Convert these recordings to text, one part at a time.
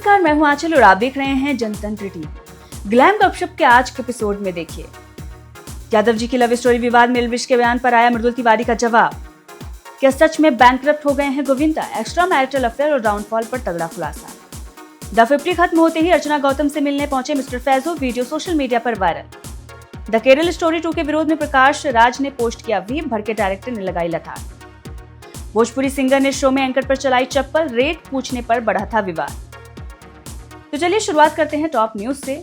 नमस्कार, मैं हूं आंचल और आप देख रहे हैं जनतंत्र टीवी। ग्लैम गपशप के आज के एपिसोड में देखिए, यादव जी की लव स्टोरी विवाद में एल्विश के बयान पर आया मृदुल तिवारी का जवाब। क्या सच में बैंकरप्ट हो गए हैं गोविंदा? एक्स्ट्रा मैरिटल अफेयर और डाउनफॉल पर तगड़ा खुलासा। द 50 खत्म होते ही अर्चना गौतम से मिलने पहुंचे मिस्टर फैजो, वीडियो सोशल मीडिया पर वायरल। द केरल स्टोरी 2 के विरोध में प्रकाश राज ने पोस्ट किया वीप, भर के डायरेक्टर ने लगाई लताड़। भोजपुरी सिंगर ने शो में एंकर पर चलाई चप्पल, रेट पूछने पर बढ़ा था विवाद। तो चलिए शुरुआत करते हैं टॉप न्यूज से।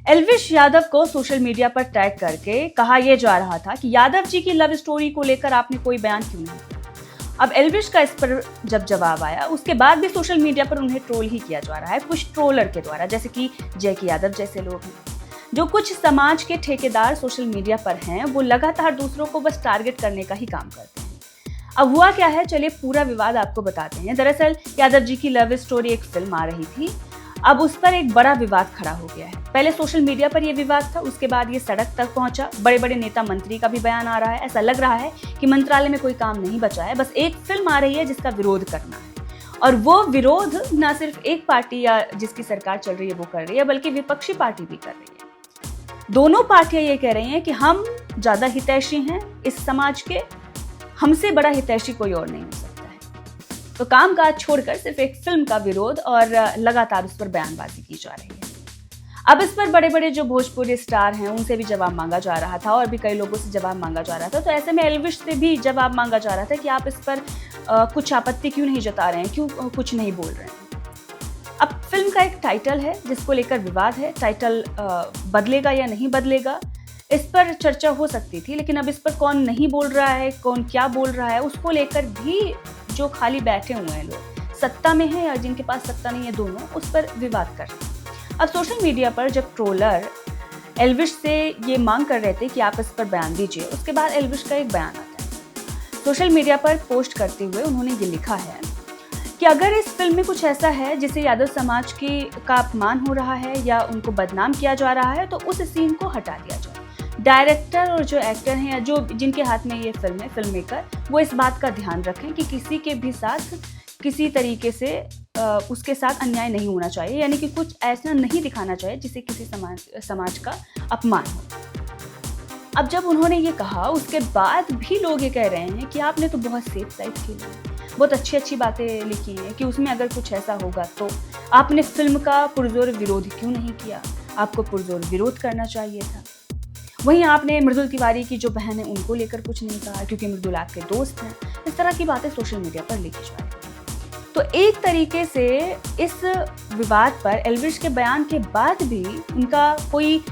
एल्विश यादव को सोशल मीडिया पर टैग करके कहा यह जा रहा था कि यादव जी की लव स्टोरी को लेकर आपने कोई बयान क्यों नहीं किया। अब एल्विश का इस पर जब जवाब आया, उसके बाद भी सोशल मीडिया पर उन्हें ट्रोल ही किया जा रहा है कुछ ट्रोलर के द्वारा, जैसे कि जैकी यादव जैसे लोग हैं। जो कुछ समाज के ठेकेदार सोशल मीडिया पर हैं, वो लगातार दूसरों को बस टारगेट करने का ही काम करते हैं। अब हुआ क्या है, चलिए पूरा विवाद आपको बताते हैं। दरअसल यादव जी की लव स्टोरी एक फिल्म आ रही थी, अब उस पर एक बड़ा विवाद खड़ा हो गया है। पहले सोशल मीडिया पर यह विवाद था, उसके बाद ये सड़क तक पहुंचा। बड़े बड़े नेता मंत्री का भी बयान आ रहा है। ऐसा लग रहा है कि मंत्रालय में कोई काम नहीं बचा है, बस एक फिल्म आ रही है जिसका विरोध करना है। और वो विरोध न सिर्फ एक पार्टी या जिसकी सरकार चल रही है वो कर रही है, बल्कि विपक्षी पार्टी भी कर रही है। दोनों पार्टियां ये कह रही हैं कि हम ज्यादा हितैषी हैं इस समाज के, हमसे बड़ा हितैषी कोई और नहीं हो सकता है। तो कामकाज छोड़कर सिर्फ एक फिल्म का विरोध और लगातार उस पर बयानबाजी की जा रही है। अब इस पर बड़े बड़े जो भोजपुरी स्टार हैं उनसे भी जवाब मांगा जा रहा था और भी कई लोगों से जवाब मांगा जा रहा था। तो ऐसे में एल्विश से भी जवाब मांगा जा रहा था कि आप इस पर कुछ आपत्ति क्यों नहीं जता रहे हैं, क्यों कुछ नहीं बोल रहे हैं। अब फिल्म का एक टाइटल है जिसको लेकर विवाद है। टाइटल बदलेगा या नहीं बदलेगा, इस पर चर्चा हो सकती थी, लेकिन अब इस पर कौन नहीं बोल रहा है, कौन क्या बोल रहा है, उसको लेकर भी जो खाली बैठे हुए हैं लोग, सत्ता में हैं या जिनके पास सत्ता नहीं है, दोनों उस पर विवाद कर रहे हैं। अब सोशल मीडिया पर जब ट्रोलर एल्विश से ये मांग कर रहे थे कि आप इस पर बयान दीजिए, उसके बाद एल्विश का एक बयान आता है। सोशल मीडिया पर पोस्ट करते हुए उन्होंने ये लिखा है कि अगर इस फिल्म में कुछ ऐसा है जिसे यादव समाज का अपमान हो रहा है या उनको बदनाम किया जा रहा है, तो उस सीन को हटा दिया जाए। डायरेक्टर और जो एक्टर हैं या जो जिनके हाथ में ये फिल्म है, फिल्म मेकर, वो इस बात का ध्यान रखें कि किसी के भी साथ किसी तरीके से उसके साथ अन्याय नहीं होना चाहिए, यानी कि कुछ ऐसा नहीं दिखाना चाहिए जिससे किसी समाज का अपमान हो। अब जब उन्होंने ये कहा, उसके बाद भी लोग ये कह रहे हैं कि आपने तो बहुत सेफ साइड खेला है, बहुत अच्छी अच्छी बातें लिखी हैं कि उसमें अगर कुछ ऐसा होगा तो आपने फिल्म का पुरजोर विरोध क्यों नहीं किया, आपको पुरजोर विरोध करना चाहिए था। वहीं आपने मृदुल तिवारी की जो बहन है उनको लेकर कुछ नहीं कहा क्योंकि मृदुल आपके दोस्त हैं। इस तरह की बातें सोशल मीडिया पर लिखी जा रही हैं। तो एक तरीके से इस विवाद पर एल्विश के बयान के बाद भी उनका कोई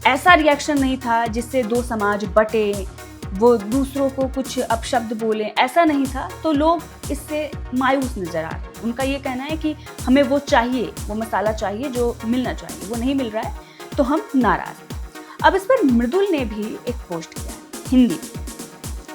ऐसा रिएक्शन नहीं था जिससे दो समाज बटे, वो दूसरों को कुछ अपशब्द बोले, ऐसा नहीं था। तो लोग इससे मायूस नजर आ रहे हैं। उनका ये कहना है कि हमें वो चाहिए, वो मसाला चाहिए जो मिलना चाहिए, वो नहीं मिल रहा है तो हम नाराज हैं। अब इस पर मृदुल ने भी एक पोस्ट किया है हिंदी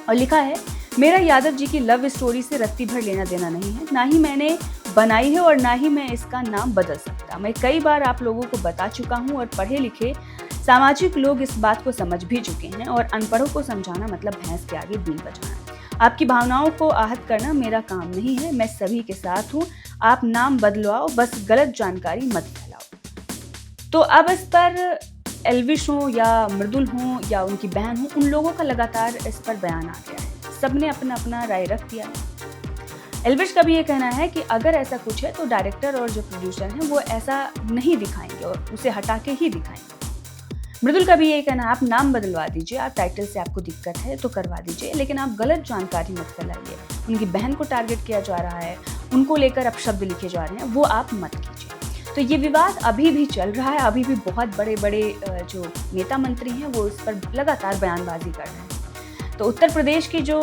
और लिखा है, मेरा यादव जी की लव स्टोरी से रत्ती भर लेना देना नहीं है, ना ही मैंने बनाई है और ना ही मैं इसका नाम बदल सकता। मैं कई बार आप लोगों को बता चुका हूँ और पढ़े लिखे सामाजिक लोग इस बात को समझ भी चुके हैं, और अनपढ़ों को समझाना मतलब भैंस के आगे बीन बजाना। आपकी भावनाओं को आहत करना मेरा काम नहीं है, मैं सभी के साथ हूँ, आप नाम बदलवाओ, बस गलत जानकारी मत फैलाओ। तो अब इस पर एल्विश हो या मृदुल हो या उनकी बहन हो, उन लोगों का लगातार इस पर बयान आ गया है। सबने अपना अपना राय रख दिया है। एल्विश का भी ये कहना है कि अगर ऐसा कुछ है तो डायरेक्टर और जो प्रोड्यूसर हैं वो ऐसा नहीं दिखाएंगे और उसे हटा के ही दिखाएंगे। मृदुल का भी ये कहना है, आप नाम बदलवा दीजिए, आप टाइटल से आपको दिक्कत है तो करवा दीजिए, लेकिन आप गलत जानकारी मत फैलाइए। उनकी बहन को टारगेट किया जा रहा है, उनको लेकर अपशब्द लिखे जा रहे हैं, वो आप मत कीजिए। तो ये विवाद अभी भी चल रहा है। अभी भी बहुत बड़े बड़े जो नेता मंत्री हैं वो इस पर लगातार बयानबाजी कर रहे हैं। तो उत्तर प्रदेश की जो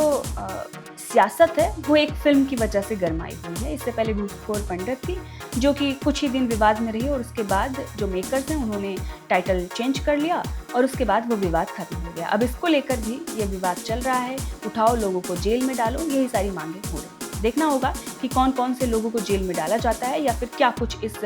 सियासत है वो एक फिल्म की वजह से गरमाई हुई है। इससे पहले भूप कौर पंडित थी जो कि कुछ ही दिन विवाद में रही और उसके बाद जो मेकर्स हैं उन्होंने टाइटल चेंज कर लिया और उसके बाद वो विवाद खत्म हो गया। अब इसको लेकर भी ये विवाद चल रहा है, उठाओ लोगों को जेल में डालो, यही सारी मांगें हो रही हैं। देखना होगा कि कौन कौन से लोगों को जेल में डाला जाता है या फिर क्या कुछ इस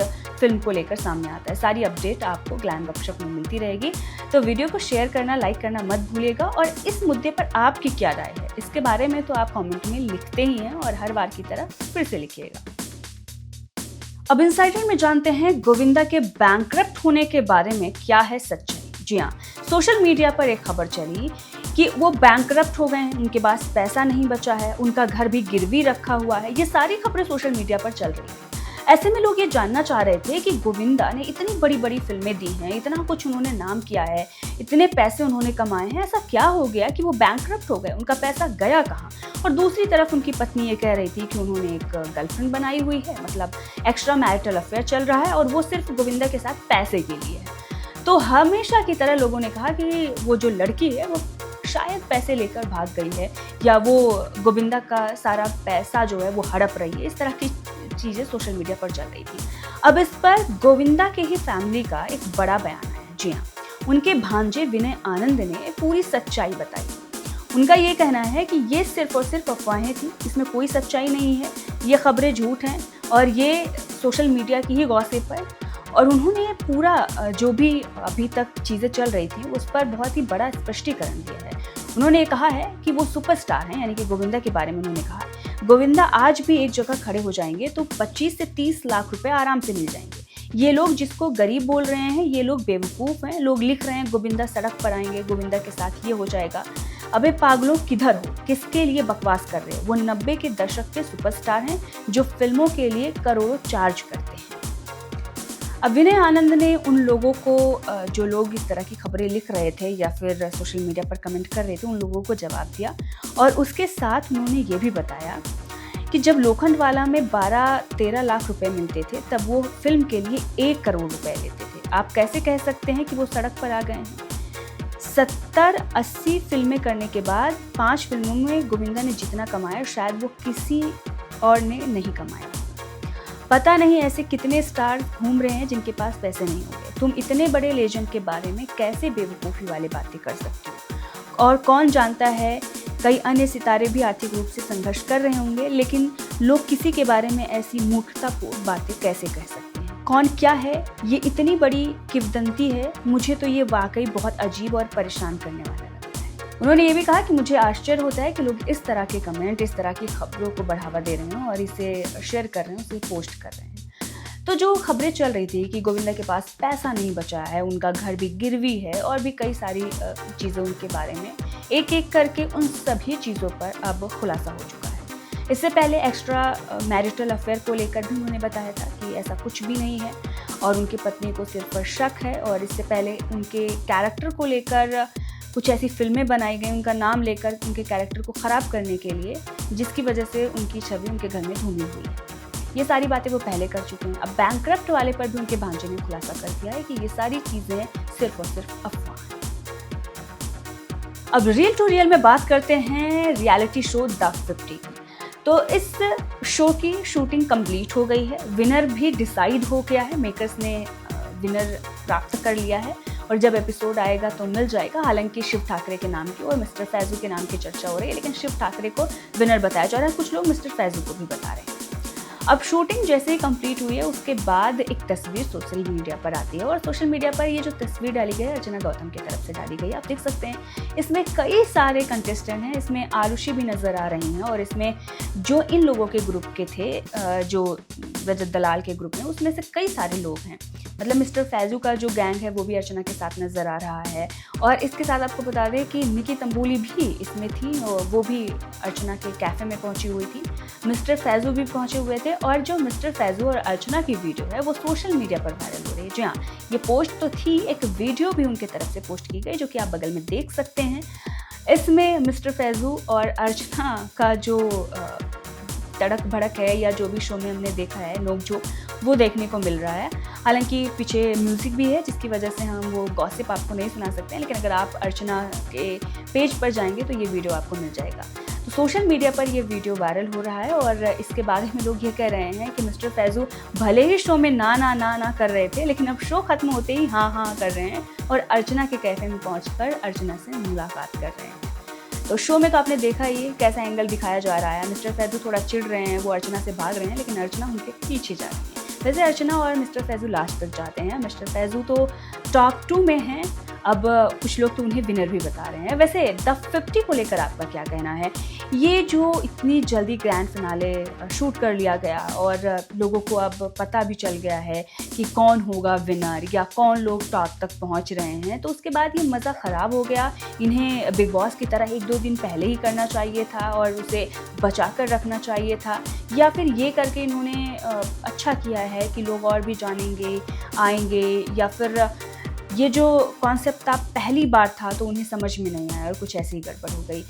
फिल्म को लेकर सामने आता है। सारी अपडेट आपको ग्लैम गपशप में मिलती रहेगी। तो वीडियो को शेयर करना, लाइक करना मत भूलिएगा। और इस मुद्दे पर आपकी क्या राय है इसके बारे में तो आप कमेंट में लिखते ही हैं और हर बार की तरह फिर से लिखिएगा। अब इनसाइडर में जानते हैं गोविंदा के बैंकरप्ट होने के बारे में क्या है सच्चाई। जी हाँ, सोशल मीडिया पर एक खबर चली कि वो बैंकरप्ट हो गए हैं, उनके पास पैसा नहीं बचा है, उनका घर भी गिरवी रखा हुआ है। ये सारी खबरें सोशल मीडिया पर चल रही हैं। ऐसे में लोग ये जानना चाह रहे थे कि गोविंदा ने इतनी बड़ी बड़ी फिल्में दी हैं, इतना कुछ उन्होंने नाम किया है, इतने पैसे उन्होंने कमाए हैं, ऐसा क्या हो गया कि वो बैंकरप्ट हो गए, उनका पैसा गया कहाँ। और दूसरी तरफ उनकी पत्नी ये कह रही थी कि उन्होंने एक गर्लफ्रेंड बनाई हुई है, मतलब एक्स्ट्रा मैरिटल अफेयर चल रहा है और वो सिर्फ गोविंदा के साथ पैसे के लिए है। तो हमेशा की तरह लोगों ने कहा कि वो जो लड़की है वो शायद पैसे लेकर भाग गई है या वो गोविंदा का सारा पैसा जो है वो हड़प रही है। इस तरह की चीज़ें सोशल मीडिया पर चल रही थी। अब इस पर गोविंदा के ही फैमिली का एक बड़ा बयान है। जी हाँ, उनके भांजे विनय आनंद ने पूरी सच्चाई बताई। उनका ये कहना है कि ये सिर्फ और सिर्फ अफवाहें थी, इसमें कोई सच्चाई नहीं है, ये खबरें झूठ हैं और ये सोशल मीडिया की ही गॉसिप है। और उन्होंने पूरा जो भी अभी तक चीज़ें चल रही थी उस पर बहुत ही बड़ा स्पष्टीकरण दिया है। उन्होंने कहा है कि वो सुपरस्टार हैं, यानी कि गोविंदा के बारे में उन्होंने कहा गोविंदा आज भी एक जगह खड़े हो जाएंगे तो 25 से 30 लाख रुपए आराम से मिल जाएंगे। ये लोग जिसको गरीब बोल रहे हैं ये लोग बेवकूफ़ हैं। लोग लिख रहे हैं गोविंदा सड़क पर आएंगे, गोविंदा के साथ ये हो जाएगा। अबे पागलों, किधर हो, किसके लिए बकवास कर रहे हैं। वो 90 के दशक के सुपरस्टार हैं जो फिल्मों के लिए करोड़ों चार्ज करते हैं। अब विनय आनंद ने उन लोगों को जो लोग इस तरह की खबरें लिख रहे थे या फिर सोशल मीडिया पर कमेंट कर रहे थे, उन लोगों को जवाब दिया और उसके साथ उन्होंने ये भी बताया कि जब लोखंडवाला में 12-13 लाख रुपए मिलते थे तब वो फिल्म के लिए 1 करोड़ रुपए लेते थे। आप कैसे कह सकते हैं कि वो सड़क पर आ गए हैं। 70-80 फिल्में करने के बाद 5 फिल्मों में गोविंदा ने जितना कमाया शायद वो किसी और ने नहीं कमाया। पता नहीं ऐसे कितने स्टार घूम रहे हैं जिनके पास पैसे नहीं होंगे। तुम इतने बड़े लेजेंड के बारे में कैसे बेवकूफ़ी वाली बातें कर सकते हो। और कौन जानता है, कई अन्य सितारे भी आर्थिक रूप से संघर्ष कर रहे होंगे, लेकिन लोग किसी के बारे में ऐसी मूर्खतापूर्ण बातें कैसे कह सकते हैं। कौन क्या है, ये इतनी बड़ी किंवदंती है। मुझे तो ये वाकई बहुत अजीब और परेशान करने वाला है। उन्होंने ये भी कहा कि मुझे आश्चर्य होता है कि लोग इस तरह के कमेंट, इस तरह की खबरों को बढ़ावा दे रहे हैं और इसे शेयर कर रहे हैं, उसे पोस्ट कर रहे हैं। तो जो खबरें चल रही थी कि गोविंदा के पास पैसा नहीं बचा है, उनका घर भी गिरवी है और भी कई सारी चीज़ें उनके बारे में, एक एक करके उन सभी चीज़ों पर अब खुलासा हो चुका है। इससे पहले एक्स्ट्रा मैरिटल अफेयर को लेकर भी उन्होंने बताया था कि ऐसा कुछ भी नहीं है और उनकी पत्नी को सिर्फ पर शक है। और इससे पहले उनके कैरेक्टर को लेकर कुछ ऐसी फिल्में बनाई गई उनका नाम लेकर उनके कैरेक्टर को ख़राब करने के लिए, जिसकी वजह से उनकी छवि उनके घर में धूमिल हुई है। ये सारी बातें वो पहले कर चुके हैं। अब बैंकरप्ट वाले पर भी उनके भांजे ने खुलासा कर दिया है कि ये सारी चीज़ें सिर्फ और सिर्फ अफवाह हैं। अब रियल टू रियल में बात करते हैं रियलिटी शो द 50 की। तो इस शो की शूटिंग कंप्लीट हो गई है, विनर भी डिसाइड हो गया है, मेकर्स ने विनर प्राप्त कर लिया है और जब एपिसोड आएगा तो मिल जाएगा। हालांकि शिव ठाकरे के नाम की और मिस्टर फैजू के नाम की चर्चा हो रही है, लेकिन शिव ठाकरे को विनर बताया जा रहा है। कुछ लोग मिस्टर फैजू को भी बता रहे हैं। अब शूटिंग जैसे ही कंप्लीट हुई है उसके बाद एक तस्वीर सोशल मीडिया पर आती है और सोशल मीडिया पर ये जो तस्वीर डाली गई है अर्चना गौतम की तरफ से डाली गई है। आप देख सकते हैं इसमें कई सारे कंटेस्टेंट हैं, इसमें आरुषि भी नज़र आ रही हैं और इसमें जो इन लोगों के ग्रुप के थे, जो रजत दलाल के ग्रुप में, उसमें से कई सारे लोग हैं। मतलब मिस्टर फैजू का जो गैंग है वो भी अर्चना के साथ नज़र आ रहा है। और इसके साथ आपको बता दें कि निकी तंबोली भी इसमें थी और वो भी अर्चना के कैफ़े में पहुंची हुई थी। मिस्टर फैजू भी पहुंचे हुए थे और जो मिस्टर फैजू और अर्चना की वीडियो है वो सोशल मीडिया पर वायरल हो रही है। जी हाँ, ये पोस्ट तो थी, एक वीडियो भी उनके तरफ से पोस्ट की गई जो कि आप बगल में देख सकते हैं। इसमें मिस्टर फैजू और अर्चना का जो तड़क भड़क है या जो भी शो में हमने देखा है नोकझोंक, वो देखने को मिल रहा है। हालांकि पीछे म्यूज़िक भी है जिसकी वजह से हम वो गॉसिप आपको नहीं सुना सकते हैं, लेकिन अगर आप अर्चना के पेज पर जाएंगे तो ये वीडियो आपको मिल जाएगा। तो सोशल मीडिया पर ये वीडियो वायरल हो रहा है और इसके बारे में लोग ये कह रहे हैं कि मिस्टर फैजू भले ही शो में ना कर रहे थे, लेकिन अब शो खत्म होते ही हाँ कर रहे हैं और अर्चना के कैफ़े में पहुँचकर अर्चना से मुलाकात कर रहे हैं। तो शो में तो आपने देखा ही कैसा एंगल दिखाया जा रहा है। मिस्टर फैजू थोड़ा चिढ़ रहे हैं, वो अर्चना से भाग रहे हैं, लेकिन अर्चना उनके पीछे जा रही है। वैसे अर्चना और मिस्टर फैजू लास्ट तक जाते हैं। मिस्टर फैजू तो टॉप 2 में हैं अब कुछ लोग तो उन्हें विनर भी बता रहे हैं। वैसे द 50 को लेकर आपका क्या कहना है? ये जो इतनी जल्दी ग्रैंड फिनाले शूट कर लिया गया और लोगों को अब पता भी चल गया है कि कौन होगा विनर या कौन लोग टॉप तक पहुंच रहे हैं, तो उसके बाद ये मज़ा ख़राब हो गया। इन्हें बिग बॉस की तरह 1-2 दिन पहले ही करना चाहिए था और उसे बचा कर रखना चाहिए था, या फिर ये करके इन्होंने अच्छा किया है कि लोग और भी जानेंगे, आएंगे, या फिर ये जो कॉन्सेप्ट था पहली बार था तो उन्हें समझ में नहीं आया और कुछ ऐसी ही गड़बड़ हो गई।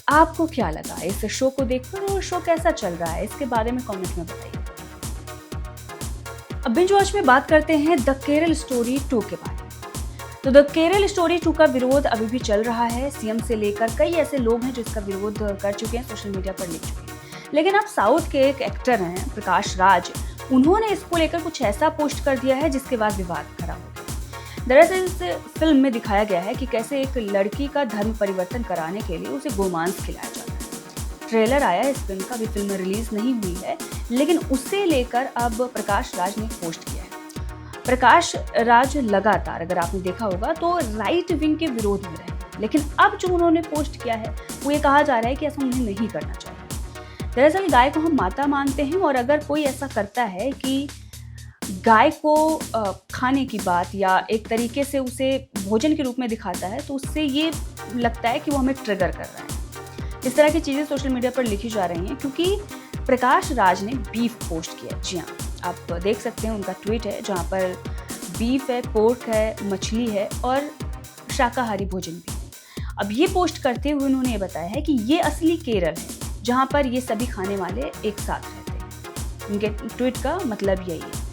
आपको क्या लगा इस शो को देखकर और शो कैसा चल रहा है, इसके बारे में कमेंट में बताइए। अब बिंज वॉच में बात करते हैं द केरल स्टोरी 2 के बारे में। तो द केरल स्टोरी 2 का विरोध अभी भी चल रहा है। सीएम से लेकर कई ऐसे लोग हैं जो इसका विरोध कर चुके हैं, सोशल मीडिया पर लिख चुके हैं। लेकिन अब साउथ के एक एक्टर हैं प्रकाश राज, उन्होंने इसको लेकर कुछ ऐसा पोस्ट कर दिया है जिसके बाद विवाद खड़ा हो गया। दरअसल इस फिल्म में दिखाया गया है कि कैसे एक लड़की का धर्म परिवर्तन कराने के लिए उसे गोमांस खिलाया जाता है। ट्रेलर आया इस फिल्म का, अभी फिल्म रिलीज नहीं हुई है, लेकिन उसे लेकर अब प्रकाश राज ने पोस्ट किया है। प्रकाश राज लगातार, अगर आपने देखा होगा, तो राइट विंग के विरोध में रहे, लेकिन अब जो उन्होंने पोस्ट किया है वो ये कहा जा रहा है कि ऐसा उन्हें नहीं करना चाहिए। दरअसल गाय को हम माता मानते हैं और अगर कोई ऐसा करता है कि गाय को खाने की बात या एक तरीके से उसे भोजन के रूप में दिखाता है, तो उससे ये लगता है कि वो हमें ट्रिगर कर रहा है। इस तरह की चीज़ें सोशल मीडिया पर लिखी जा रही हैं क्योंकि प्रकाश राज ने बीफ पोस्ट किया। जी हाँ, आप देख सकते हैं उनका ट्वीट है जहाँ पर बीफ है, पोर्क है, मछली है और शाकाहारी भोजन भी है। अब ये पोस्ट करते हुए उन्होंने ये बताया है कि ये असली केरल है जहाँ पर ये सभी खाने वाले एक साथ रहते हैं। उनके ट्वीट का मतलब यही है।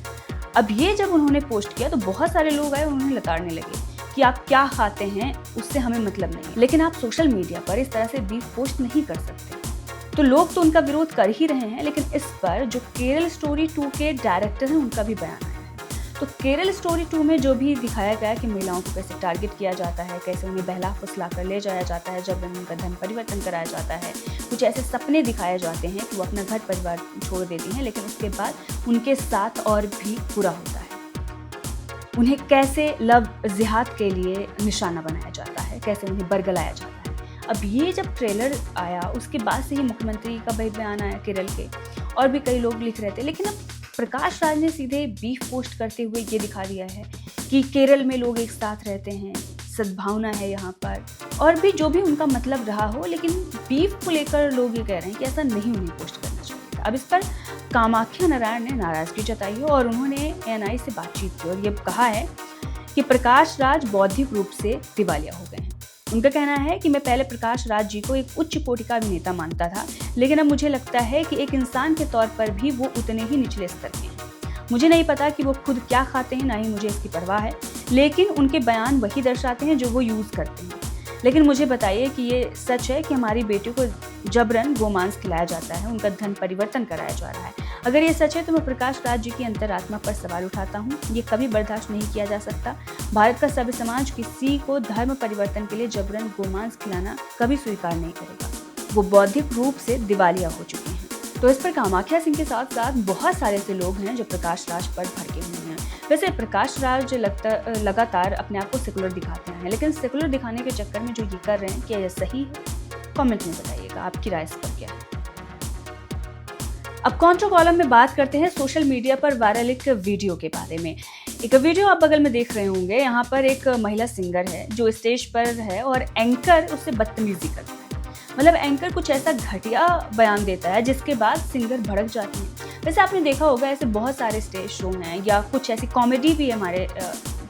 अब ये जब उन्होंने पोस्ट किया तो बहुत सारे लोग आए, उन्हें लताड़ने लगे कि आप क्या खाते हैं, उससे हमें मतलब नहीं। लेकिन आप सोशल मीडिया पर इस तरह से बीफ पोस्ट नहीं कर सकते। तो लोग तो उनका विरोध कर ही रहे हैं, लेकिन इस पर जो केरल स्टोरी 2 के डायरेक्टर हैं उनका भी बयान आया है। तो केरल स्टोरी 2 में जो भी दिखाया गया कि महिलाओं को कैसे टारगेट किया जाता है, कैसे उन्हें बहला फुसला कर ले जाया जाता है, जब उनका धर्म परिवर्तन कराया जाता है, कुछ ऐसे सपने दिखाए जाते हैं कि वो अपना घर परिवार छोड़ देती हैं, लेकिन उसके बाद उनके साथ और भी बुरा होता है। उन्हें कैसे लव जिहाद के लिए निशाना बनाया जाता है, कैसे उन्हें बरगलाया जाता है। अब ये जब ट्रेलर आया उसके बाद से ही मुख्यमंत्री का बयान आया केरल के, और भी कई लोग लिख रहे थे, लेकिन अब प्रकाश राज ने सीधे बीफ पोस्ट करते हुए ये दिखा दिया है कि केरल में लोग एक साथ रहते हैं, सद्भावना है यहाँ पर, और भी जो भी उनका मतलब रहा हो, लेकिन बीफ को लेकर लोग ये कह रहे हैं कि ऐसा नहीं उन्हें पोस्ट करना चाहिए। अब इस पर कामाख्या नारायण ने नाराजगी जताई है और उन्होंने एएनआई से बातचीत की और ये कहा है कि प्रकाश राज बौद्धिक रूप से दिवालिया हो गए हैं। उनका कहना है कि मैं पहले प्रकाश राज जी को एक उच्च कोटि का अभिनेता मानता था, लेकिन अब मुझे लगता है कि एक इंसान के तौर पर भी वो उतने ही निचले स्तर के हैं। मुझे नहीं पता कि वो खुद क्या खाते हैं, ना ही मुझे इसकी परवाह है, लेकिन उनके बयान वही दर्शाते हैं जो वो यूज़ करते हैं। लेकिन मुझे बताइए कि ये सच है कि हमारी बेटी को जबरन गोमांस खिलाया जाता है, उनका धर्म परिवर्तन कराया जा रहा है। अगर ये सच है तो मैं प्रकाश राज जी की अंतरात्मा पर सवाल उठाता हूँ। ये कभी बर्दाश्त नहीं किया जा सकता। भारत का सभ्य समाज किसी को धर्म परिवर्तन के लिए जबरन गोमांस खिलाना कभी स्वीकार नहीं करेगा। वो बौद्धिक रूप से दिवालिया हो चुके हैं। तो इस पर कामाख्या सिंह के साथ साथ बहुत सारे ऐसे लोग हैं जो प्रकाश राज पर भड़के हुए हैं। वैसे प्रकाश राज लगातार अपने आप को सेकुलर दिखाते हैं, लेकिन सेकुलर दिखाने के चक्कर में जो ये कर रहे हैं, क्या ये सही है? कमेंट में बताइएगा आपकी राय इस पर क्या है। अब कॉन्ट्रो कॉलम में बात करते हैं सोशल मीडिया पर वायरल एक वीडियो के बारे में। एक वीडियो आप बगल में देख रहे होंगे, यहाँ पर एक महिला सिंगर है जो स्टेज पर है और एंकर उससे बदतमीजी करता है। मतलब एंकर कुछ ऐसा घटिया बयान देता है जिसके बाद सिंगर भड़क जाती है। वैसे आपने देखा होगा ऐसे बहुत सारे स्टेज शो हैं या कुछ ऐसी कॉमेडी भी हमारे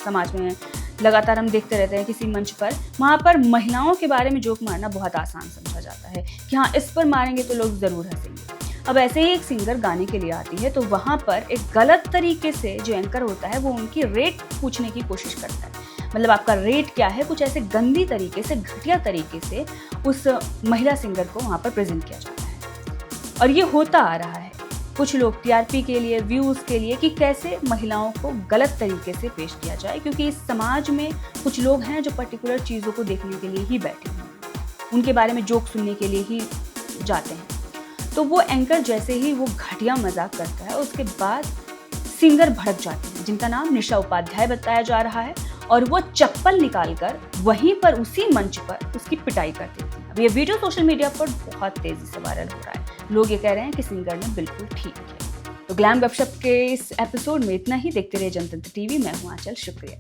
समाज में लगातार हम देखते रहते हैं किसी मंच पर। वहाँ पर महिलाओं के बारे में जोक मारना बहुत आसान समझा जाता है कि हाँ, इस पर मारेंगे तो लोग ज़रूर हंसेंगे। अब ऐसे ही एक सिंगर गाने के लिए आती है तो वहाँ पर एक गलत तरीके से जो एंकर होता है वो उनकी रेट पूछने की कोशिश करता है। मतलब आपका रेट क्या है, कुछ ऐसे गंदी तरीके से, घटिया तरीके से उस महिला सिंगर को वहाँ पर प्रेजेंट किया जाता है। और ये होता आ रहा है कुछ लोग टीआरपी के लिए, व्यूज़ के लिए, कि कैसे महिलाओं को गलत तरीके से पेश किया जाए, क्योंकि इस समाज में कुछ लोग हैं जो पर्टिकुलर चीज़ों को देखने के लिए ही बैठे हैं, उनके बारे में जोक सुनने के लिए ही जाते हैं। तो वो एंकर जैसे ही वो घटिया मजाक करता है उसके बाद सिंगर भड़क जाते हैं, जिनका नाम निशा उपाध्याय बताया जा रहा है। और वो चप्पल निकालकर वहीं पर उसी मंच पर उसकी पिटाई कर देती है। अब ये वीडियो सोशल मीडिया पर बहुत तेजी से वायरल हो रहा है। लोग ये कह रहे हैं कि सिंगर ने बिल्कुल ठीक किया। तो ग्लैम गपशप के इस एपिसोड में इतना ही। देखते रहिए जनतंत्र टीवी। मैं हूं आंचल। शुक्रिया।